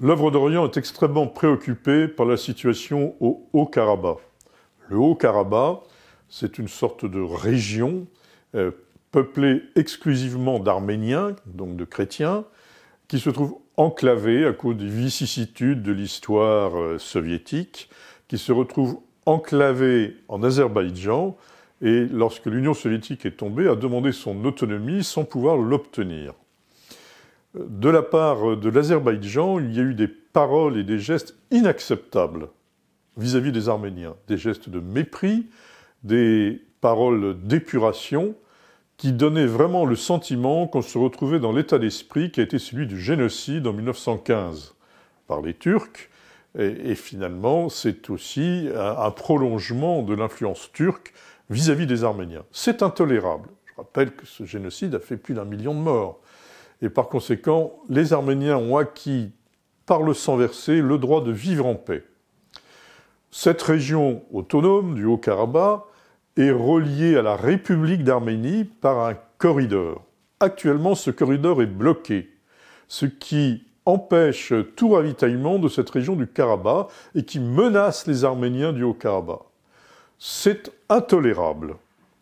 L'œuvre d'Orient est extrêmement préoccupée par la situation au Haut-Karabakh. Le Haut-Karabakh, c'est une sorte de région peuplée exclusivement d'Arméniens, donc de chrétiens, qui se trouve enclavée à cause des vicissitudes de l'histoire soviétique, qui se retrouve enclavée en Azerbaïdjan, et lorsque l'Union soviétique est tombée, a demandé son autonomie sans pouvoir l'obtenir. De la part de l'Azerbaïdjan, il y a eu des paroles et des gestes inacceptables vis-à-vis des Arméniens, des gestes de mépris, des paroles d'épuration qui donnaient vraiment le sentiment qu'on se retrouvait dans l'état d'esprit qui a été celui du génocide en 1915 par les Turcs. Et finalement, c'est aussi un prolongement de l'influence turque vis-à-vis des Arméniens. C'est intolérable. Je rappelle que ce génocide a fait plus d'1 million de morts. Et par conséquent, les Arméniens ont acquis, par le sang versé, le droit de vivre en paix. Cette région autonome du Haut-Karabakh est reliée à la République d'Arménie par un corridor. Actuellement, ce corridor est bloqué, ce qui empêche tout ravitaillement de cette région du Karabakh et qui menace les Arméniens du Haut-Karabakh. C'est intolérable.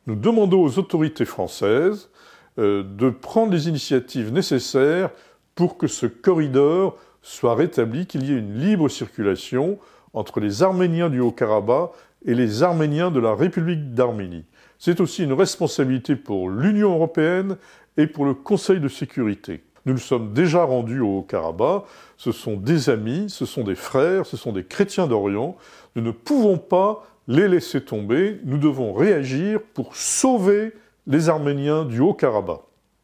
Nous demandons aux autorités françaises de prendre les initiatives nécessaires pour que ce corridor soit rétabli, qu'il y ait une libre circulation entre les Arméniens du Haut-Karabakh et les Arméniens de la République d'Arménie. C'est aussi une responsabilité pour l'Union européenne et pour le Conseil de sécurité. Nous nous sommes déjà rendus au Haut-Karabakh, ce sont des amis, ce sont des frères, ce sont des chrétiens d'Orient. Nous ne pouvons pas les laisser tomber, nous devons réagir pour sauver les Arméniens du Haut-Karabakh.